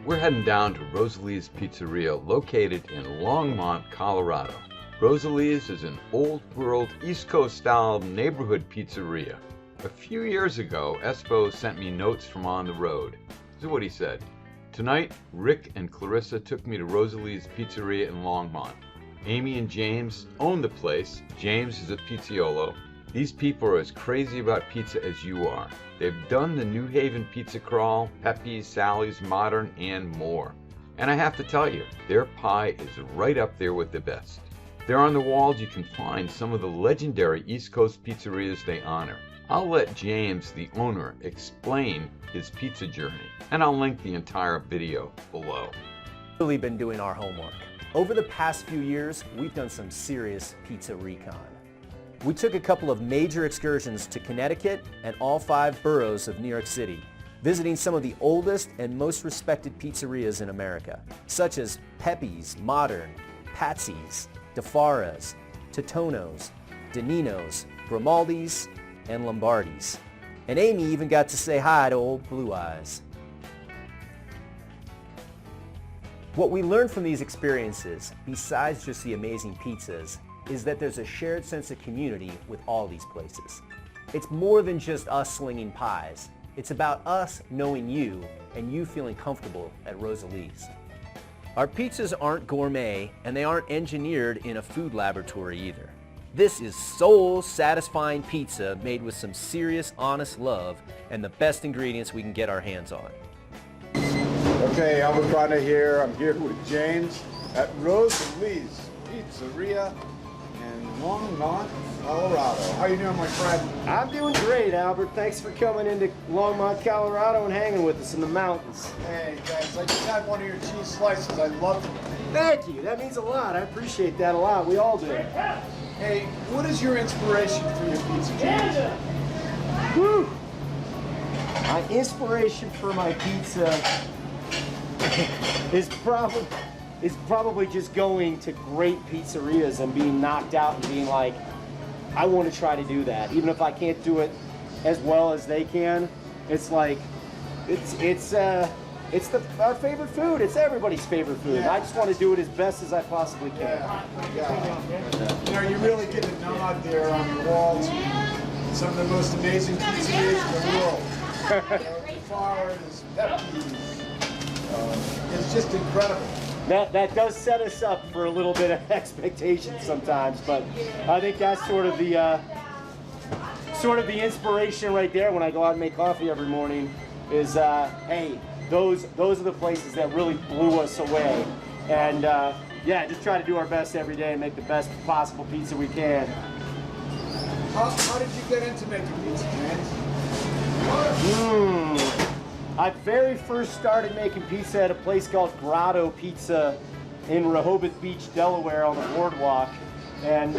We're heading down to Rosalee's Pizzeria located in Longmont, Colorado. Rosalee's is an old-world East Coast-style neighborhood pizzeria. A few years ago, Espo sent me notes from on the road. This is what he said. Tonight, Rick and Clarissa took me to Rosalee's Pizzeria in Longmont. Amy and James own the place. James is a pizzaiolo. These people are as crazy about pizza as you are. They've done the New Haven Pizza Crawl, Pepe's, Sally's, Modern, and more. And I have to tell you, their pie is right up there with the best. There on the walls you can find some of the legendary East Coast pizzerias they honor. I'll let James, the owner, explain his pizza journey, and I'll link the entire video below. We've really been doing our homework. Over the past few years, we've done some serious pizza recon. We took a couple of major excursions to Connecticut and all 5 boroughs of New York City, visiting some of the oldest and most respected pizzerias in America, such as Pepe's, Modern, Patsy's, DeFara's, Totono's, Danino's, Grimaldi's, and Lombardi's. And Amy even got to say hi to old Blue Eyes. What we learned from these experiences, besides just the amazing pizzas, is that there's a shared sense of community with all these places. It's more than just us slinging pies. It's about us knowing you and you feeling comfortable at Rosalee's. Our pizzas aren't gourmet and they aren't engineered in a food laboratory either. This is soul-satisfying pizza made with some serious, honest love and the best ingredients we can get our hands on. Okay, Albert Grotto here. I'm here with James at Rosalee's Pizzeria in Longmont, Colorado. How you doing, my friend? I'm doing great, Albert. Thanks for coming into Longmont, Colorado and hanging with us in the mountains. Hey, guys, I just had one of your cheese slices. I loved it. Thank you. That means a lot. I appreciate that a lot. We all do. Hey, what is your inspiration for your pizza, James? Woo! My inspiration for my pizza is probably just going to great pizzerias and being knocked out and being like, I want to try to do that. Even if I can't do it as well as they can, it's like, it's our favorite food. It's everybody's favorite food. Yeah. I just want to do it as best as I possibly can. Yeah. You know, you really get a nod there on your wall to some of the most amazing pizzerias in the world. DeFara's, Pepe's. It's just incredible. That does set us up for a little bit of expectation sometimes, but I think that's sort of the inspiration right there when I go out and make coffee every morning. Is hey, those are the places that really blew us away, and yeah, just try to do our best every day and make the best possible pizza we can. How did you get into making pizza, James? I very first started making pizza at a place called Grotto Pizza in Rehoboth Beach, Delaware on the boardwalk. And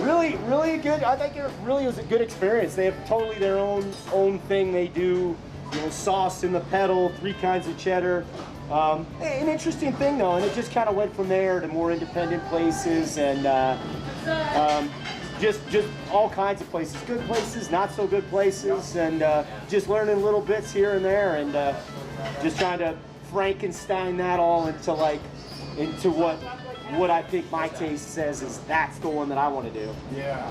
really good, I think it really was a good experience. They have totally their own thing they do. You know, sauce in the pedal, 3 kinds of cheddar. An interesting thing though, and it just kind of went from there to more independent places and just all kinds of places, good places, not so good places, and just learning little bits here and there, and just trying to Frankenstein that all into what I think my taste says is that's the one that I want to do. Yeah.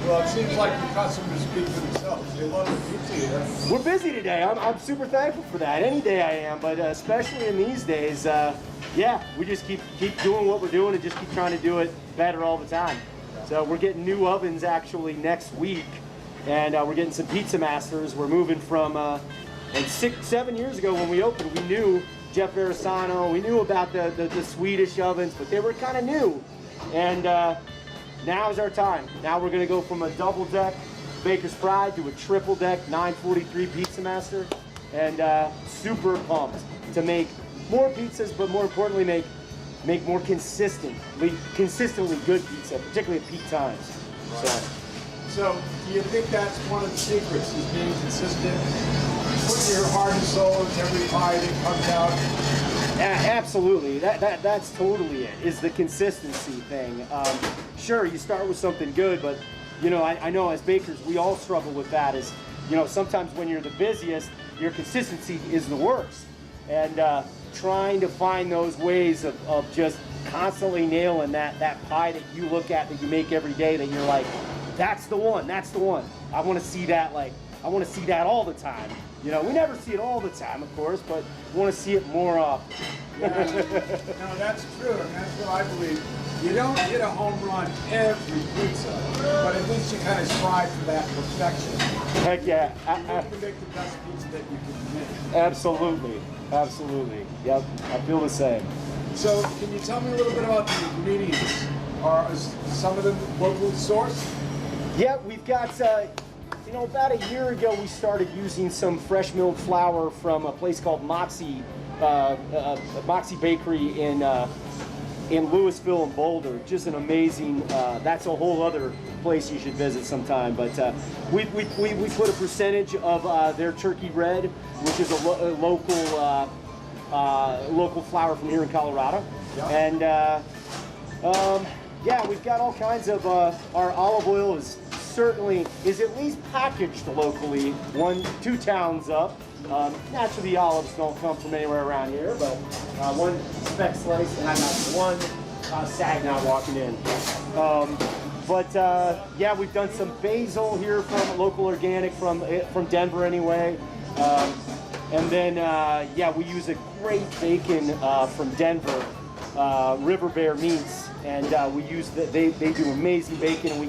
Well, it seems like your customers speak for themselves. They love the pizza here. We're busy today. I'm super thankful for that. Any day I am, but especially in these days, yeah, we just keep doing what we're doing and just keep trying to do it better all the time. So we're getting new ovens actually next week, and we're getting some pizza masters. We're moving from, and 7 years ago when we opened, we knew Jeff Verasano, we knew about the Swedish ovens, but they were kind of new. And now's our time. Now we're gonna go from a double deck Baker's Pride to a triple deck 943 Pizza Master, and super pumped to make more pizzas, but more importantly make more consistently good pizza, particularly at peak times. Right. So do you think that's one of the secrets, is being consistent? Put your heart and soul into every pie that comes out? Absolutely. That's totally it, is the consistency thing. Sure, you start with something good, but you know, I know as bakers, we all struggle with that. Is, you know, sometimes when you're the busiest, your consistency is the worst. and trying to find those ways of just constantly nailing that pie that you look at, that you make every day, that you're like, that's the one, that's the one. I want to see that, like, I want to see that all the time. You know, we never see it all the time, of course, but we want to see it more often. Yeah. No, that's true, and that's what I believe. You don't hit a home run every pizza, but at least you kind of strive for that perfection. Heck yeah. You can make the best pizza that you can make. Absolutely, absolutely. Yep, I feel the same. So, can you tell me a little bit about the ingredients? Are some of them locally sourced? Yeah, we've got, you know, about a year ago we started using some fresh milled flour from a place called Moxie, Moxie Bakery in Louisville and Boulder. Just an amazing, that's a whole other place you should visit sometime. But we put a percentage of their turkey red, which is a local flour from here in Colorado. Yeah. And yeah, we've got all kinds of, our olive oil is at least packaged locally, 2 towns up. Naturally, the olives don't come from anywhere around here, but one speck slice, and I got one Saginaw walking in. Yeah, we've done some basil here from local organic from Denver anyway. And then, yeah, we use a great bacon from Denver, River Bear Meats, and we use they do amazing bacon, and we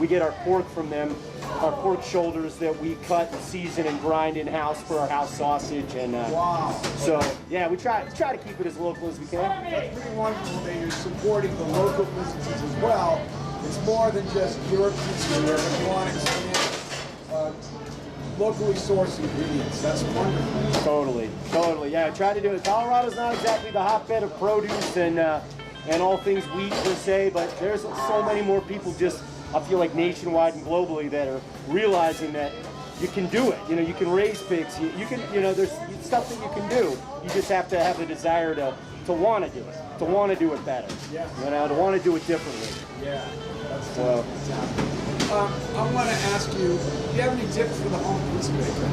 get our pork from them, our pork shoulders that we cut and season and grind in house for our house sausage. And Wow. so yeah, we try to keep it as local as we can. That's pretty wonderful that you're supporting the local businesses as well. It's more than just your pizza here, but you want to expand locally sourced ingredients. That's wonderful. Totally. Yeah, I try to do it. Colorado's not exactly the hotbed of produce and all things wheat per se, but there's so many more people, just I feel like nationwide and globally, that are realizing that you can do it. You know, you can raise pigs. You can, you know, there's stuff that you can do. You just have to have the desire to want to do it, to want to do it better. Yeah. You know, to want to do it differently. Yeah. That's So. I want to ask you, do you have any tips for the home pizza maker?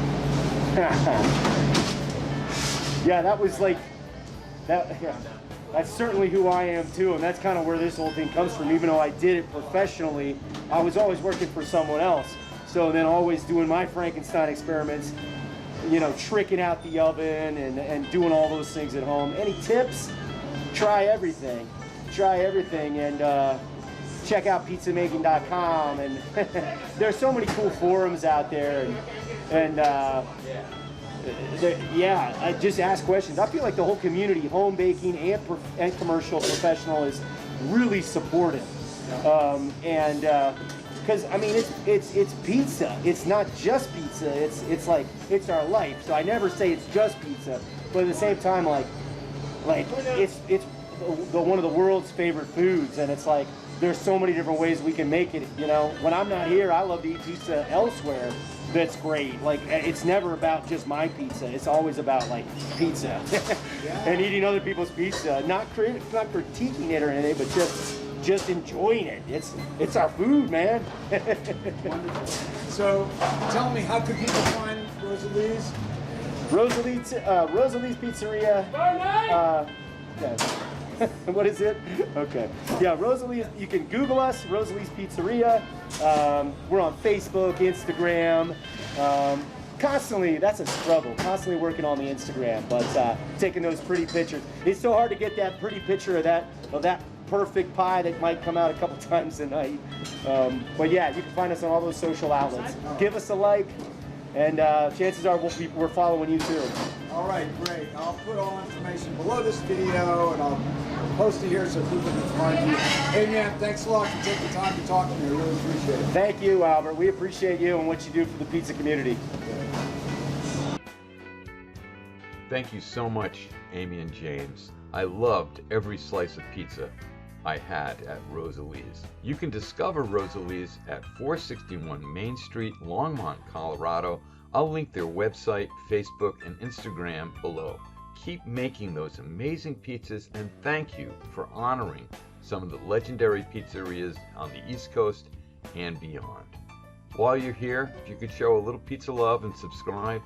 Yeah, that was like that. Yeah, that's certainly who I am too, and that's kind of where this whole thing comes from. Even though I did it professionally, I was always working for someone else. So then always doing my Frankenstein experiments, you know, tricking out the oven and doing all those things at home. Any tips? Try everything, and check out pizzamaking.com, and there's so many cool forums out there, and yeah, I just ask questions. I feel like the whole community, home baking and commercial professional, is really supportive, and because I mean it's pizza. It's not just pizza. It's like it's our life. So I never say it's just pizza, but at the same time, like it's one of the world's favorite foods, and it's like there's so many different ways we can make it. You know, when I'm not here, I love to eat pizza elsewhere. That's great. Like, it's never about just my pizza. It's always about like pizza and eating other people's pizza. Not critiquing it or anything, but just enjoying it. It's our food, man. Wonderful. So, tell me, how could people find Rosalee's? Rosalee's Pizzeria. Yeah. What is it? Okay. Yeah, Rosalie, you can Google us, Rosalee's Pizzeria. We're on Facebook, Instagram. Constantly, that's a struggle, constantly working on the Instagram, but taking those pretty pictures. It's so hard to get that pretty picture of that perfect pie that might come out a couple times a night. But yeah, you can find us on all those social outlets. Give us a like, and chances are we're following you too. All right, great. I'll put all information below this video, and I'll post it here so people can find you. Hey man, thanks a lot for taking the time to talk to me. I really appreciate it. Thank you, Albert. We appreciate you and what you do for the pizza community. Thank you so much, Amy and James. I loved every slice of pizza I had at Rosalee's. You can discover Rosalee's at 461 Main Street, Longmont, Colorado. I'll link their website, Facebook, and Instagram below. Keep making those amazing pizzas, and thank you for honoring some of the legendary pizzerias on the East Coast and beyond. While you're here, if you could show a little pizza love and subscribe,